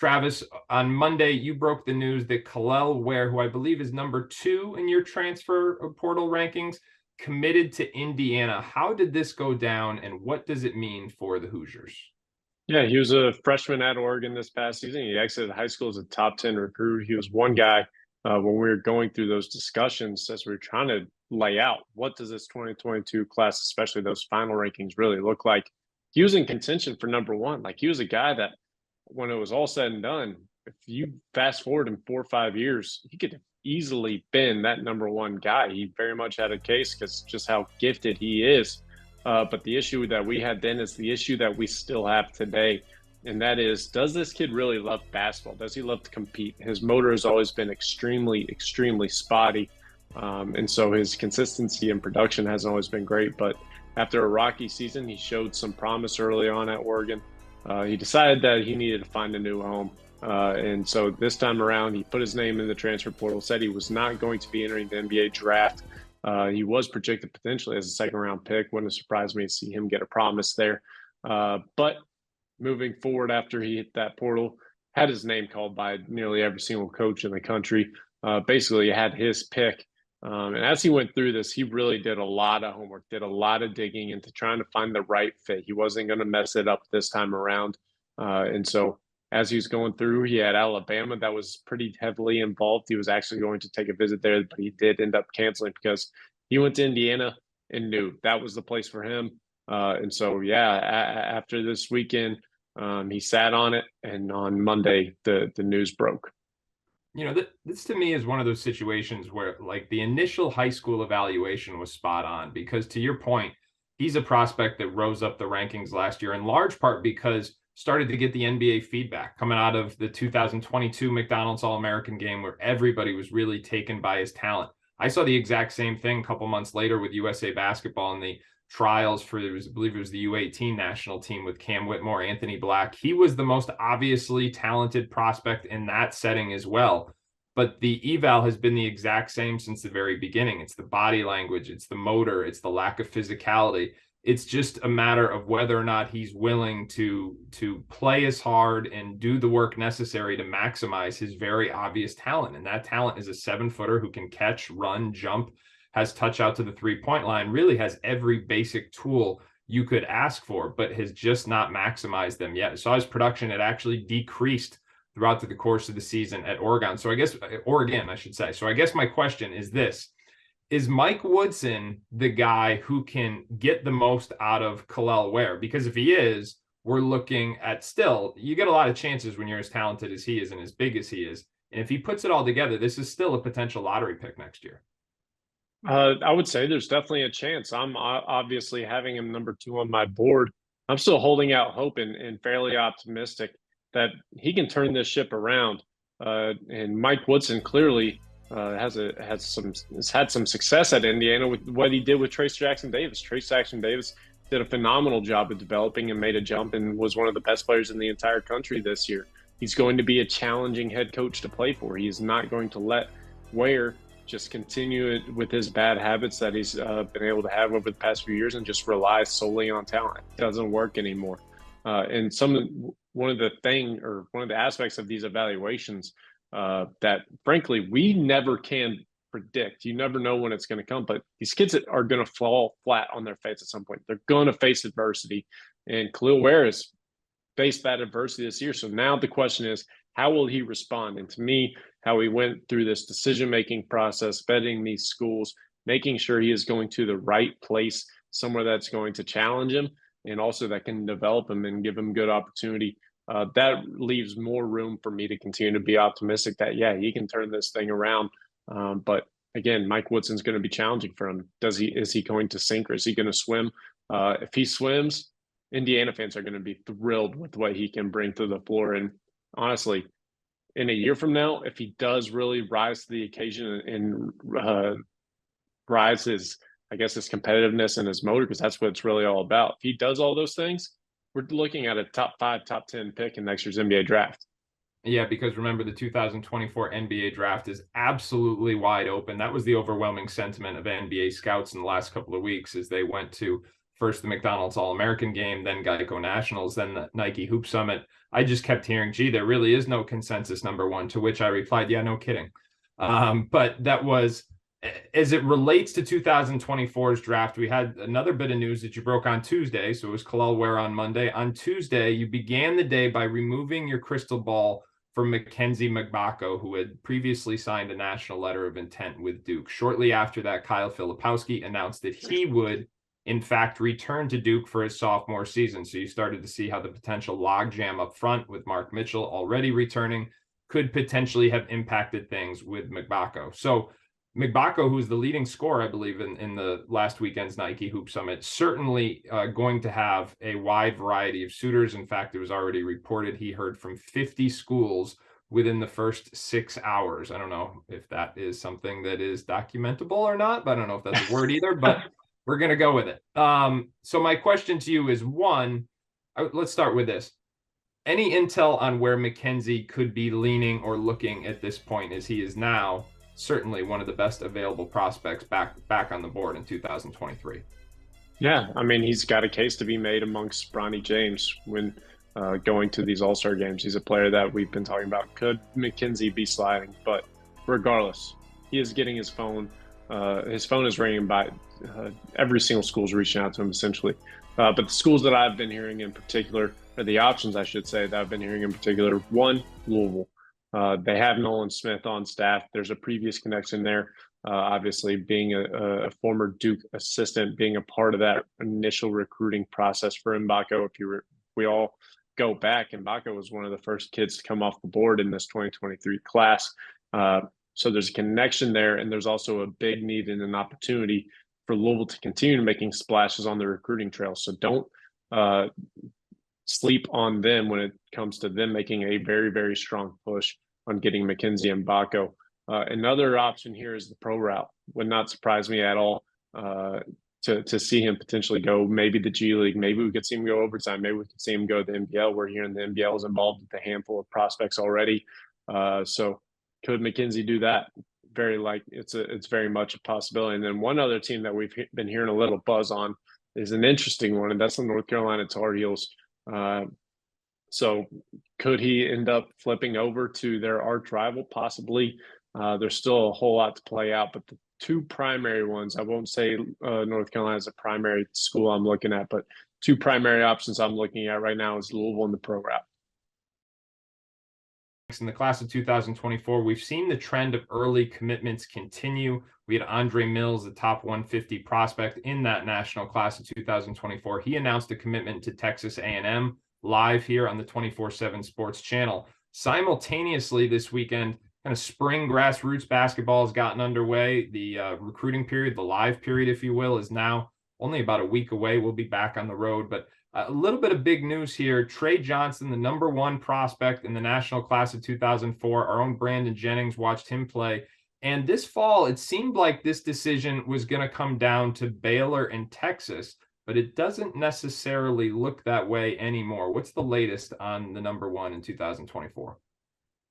Travis, on Monday, you broke the news that Kalel Ware, who I believe is number 2 in your transfer portal rankings, committed to Indiana. How did this go down, and what does it mean for the Hoosiers? Yeah, he was a freshman at Oregon this past season. He exited high school as a top 10 recruit. He was one guy when we were going through those discussions as we were trying to lay out what does this 2022 class, especially those final rankings, really look like. He was in contention for number 1. Like, he was a guy that when it was all said and done, if you fast forward in 4 or 5 years, he could have easily been that number 1 guy. He very much had a case because just how gifted he is. But the issue that we had then is the issue that we still have today. And that is, does this kid really love basketball? Does he love to compete? His motor has always been extremely, extremely spotty. And so his consistency and production hasn't always been great. But after a rocky season, he showed some promise early on at Oregon. He decided that he needed to find a new home. And so this time around, he put his name in the transfer portal, said he was not going to be entering the NBA draft. He was projected potentially as a second-round pick. Wouldn't surprise me to see him get a promise there. But moving forward after he hit that portal, had his name called by nearly every single coach in the country. Basically, had his pick. And as he went through this, he really did a lot of homework, did a lot of digging into trying to find the right fit. He wasn't going to mess it up this time around. And so as he was going through, he had Alabama that was pretty heavily involved. He was actually going to take a visit there, but he did end up canceling because he went to Indiana and knew that was the place for him. And so, yeah, after this weekend, he sat on it, and on Monday, the news broke. You know, this to me is one of those situations where, like, the initial high school evaluation was spot on because, to your point, he's a prospect that rose up the rankings last year in large part because started to get the NBA feedback coming out of the 2022 McDonald's All-American game where everybody was really taken by his talent. I saw the exact same thing a couple months later with USA Basketball in the trials for, I believe it was the U18 national team with Cam Whitmore, Anthony Black. He was the most obviously talented prospect in that setting as well. But the eval has been the exact same since the very beginning. It's the body language, it's the motor, it's the lack of physicality. It's just a matter of whether or not he's willing to play as hard and do the work necessary to maximize his very obvious talent. And that talent is a 7-footer who can catch, run, jump, has touch out to the 3-point line, really has every basic tool you could ask for, but has just not maximized them yet. So his production had actually decreased throughout the course of the season at Oregon. So I guess Oregon, I should say. So I guess my question is this. Is Mike Woodson the guy who can get the most out of Kalel Ware? Because if he is, we're looking at still, you get a lot of chances when you're as talented as he is and as big as he is. And if he puts it all together, this is still a potential lottery pick next year. I would say there's definitely a chance. I'm obviously having him number 2 on my board. I'm still holding out hope and fairly optimistic that he can turn this ship around. And Mike Woodson clearly has had some success at Indiana with what he did with Trey Jackson Davis. Trey Jackson Davis did a phenomenal job of developing and made a jump and was one of the best players in the entire country this year. He's going to be a challenging head coach to play for. He is not going to let Ware just continue with his bad habits that he's been able to have over the past few years and just rely solely on talent. It doesn't work anymore. And one of the aspects of these evaluations that frankly we never can predict. You never know when it's going to come, but these kids are going to fall flat on their face at some point. They're going to face adversity, and Kalel Ware has faced that adversity this year. So now the question is, how will he respond? And to me, how he went through this decision-making process, vetting these schools, making sure he is going to the right place, somewhere that's going to challenge him, and also that can develop him and give him good opportunity. That leaves more room for me to continue to be optimistic that, yeah, he can turn this thing around. But again, Mike Woodson's going to be challenging for him. Is he going to sink or is he going to swim? If he swims, Indiana fans are going to be thrilled with what he can bring to the floor. And honestly, in a year from now, if he does really rise to the occasion and rise his competitiveness and his motor, because that's what it's really all about. If he does all those things, we're looking at a top 5, top 10 pick in next year's NBA draft. Yeah, because remember, the 2024 NBA draft is absolutely wide open. That was the overwhelming sentiment of NBA scouts in the last couple of weeks as they went to first the McDonald's All-American game, then Geico Nationals, then the Nike Hoop Summit. I just kept hearing, gee, there really is no consensus number one, to which I replied, yeah, no kidding. But that was, as it relates to 2024's draft, we had another bit of news that you broke on Tuesday. So it was Kalel Ware on Monday. On Tuesday, you began the day by removing your crystal ball for Mackenzie Mgbako, who had previously signed a national letter of intent with Duke. Shortly after that, Kyle Filipowski announced that he would, in fact, return to Duke for his sophomore season. So you started to see how the potential logjam up front with Mark Mitchell already returning could potentially have impacted things with Mgbako. So Mgbako, who's the leading scorer, I believe, in the last weekend's Nike Hoop Summit, certainly going to have a wide variety of suitors. In fact, it was already reported he heard from 50 schools within the first 6 hours. I don't know if that is something that is documentable or not, but I don't know if that's a word either, but we're going to go with it. So my question to you is, one, let's start with this. Any intel on where Mackenzie could be leaning or looking at this point, as he is now certainly one of the best available prospects back on the board in 2023? Yeah, I mean, he's got a case to be made amongst Bronny James when going to these All-Star games. He's a player that we've been talking about. Could Mackenzie be sliding? But regardless, he is getting his phone. His phone is ringing by every single school is reaching out to him, essentially. But the schools that I've been hearing in particular, or the options, I should say, that I've been hearing in particular, one, Louisville. They have Nolan Smith on staff. There's a previous connection there. Obviously, being a former Duke assistant, being a part of that initial recruiting process for Mgbako. We all go back, Mgbako was one of the first kids to come off the board in this 2023 class. So there's a connection there, and there's also a big need and an opportunity for Louisville to continue making splashes on the recruiting trail. So don't sleep on them when it comes to them making a very, very strong push on getting Mackenzie Mgbako. Another option here is the pro route. Would not surprise me at all to see him potentially go maybe the G League. Maybe we could see him go overtime. Maybe we could see him go to the NBL. We're hearing the NBL is involved with a handful of prospects already. So could Mackenzie do that? It's very much a possibility. And then one other team that we've been hearing a little buzz on is an interesting one, and that's the North Carolina Tar Heels. So could he end up flipping over to their arch rival? Possibly. There's still a whole lot to play out, but the two primary ones, I won't say North Carolina is a primary school I'm looking at, but two primary options I'm looking at right now is Louisville and the pro route. In the class of 2024, we've seen the trend of early commitments continue. We had Andre Mills, the top 150 prospect in that national class of 2024. He announced a commitment to Texas A&M live here on the 24/7 Sports channel. Simultaneously this weekend, kind of spring grassroots basketball has gotten underway. The recruiting period, the live period, if you will, is now only about a week away. We'll be back on the road, but a little bit of big news here. Trey Johnson, the number one prospect in the national class of 2004. Our own Brandon Jennings watched him play. And this fall, it seemed like this decision was going to come down to Baylor and Texas, but it doesn't necessarily look that way anymore. What's the latest on the number one in 2024?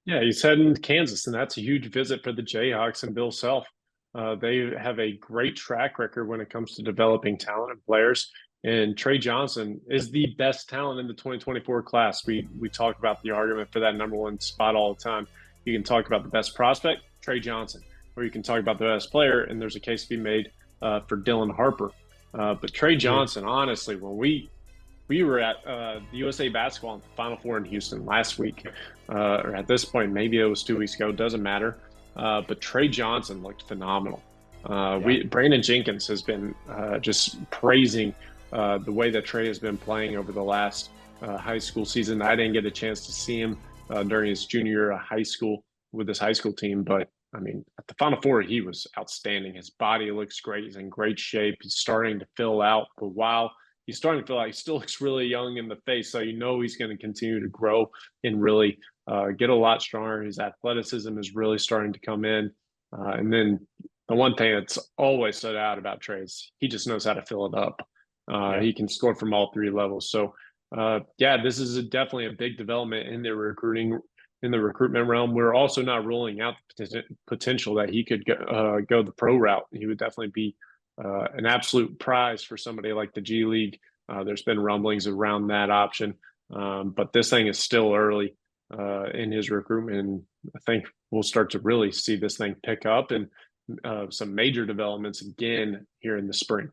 Yeah, he's heading to Kansas, and that's a huge visit for the Jayhawks and Bill Self. They have a great track record when it comes to developing talented players. And Trey Johnson is the best talent in the 2024 class. We talk about the argument for that number one spot all the time. You can talk about the best prospect, Trey Johnson, or you can talk about the best player, and there's a case to be made for Dylan Harper. But Trey Johnson, honestly, when we were at the USA Basketball in the Final Four in Houston last week, or at this point, maybe it was 2 weeks ago, doesn't matter. But Trey Johnson looked phenomenal. Brandon Jenkins has been just praising the way that Trey has been playing over the last high school season. I didn't get a chance to see him during his junior year of high school with his high school team, but I mean, at the Final Four, he was outstanding. His body looks great. He's in great shape. He's starting to fill out. But while he's starting to fill out, he still looks really young in the face. So you know he's going to continue to grow and really get a lot stronger. His athleticism is really starting to come in. And then the one thing that's always stood out about Trey is he just knows how to fill it up. He can score from all three levels. So, this is definitely a big development in the recruitment realm. We're also not ruling out the potential that he could go the pro route. He would definitely be an absolute prize for somebody like the G League. There's been rumblings around that option, but this thing is still early in his recruitment. And I think we'll start to really see this thing pick up and some major developments again here in the spring.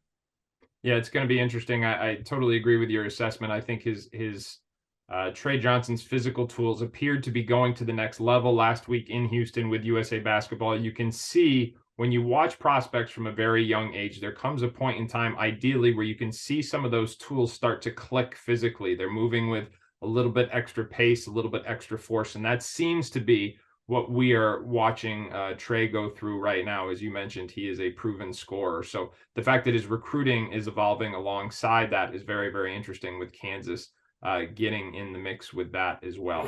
Yeah, it's going to be interesting. I totally agree with your assessment. I think his Trey Johnson's physical tools appeared to be going to the next level last week in Houston with USA Basketball. You can see when you watch prospects from a very young age, there comes a point in time, ideally, where you can see some of those tools start to click physically. They're moving with a little bit extra pace, a little bit extra force, and that seems to be what we are watching Trey go through right now. As you mentioned, he is a proven scorer. So the fact that his recruiting is evolving alongside that is very, very interesting, with Kansas getting in the mix with that as well.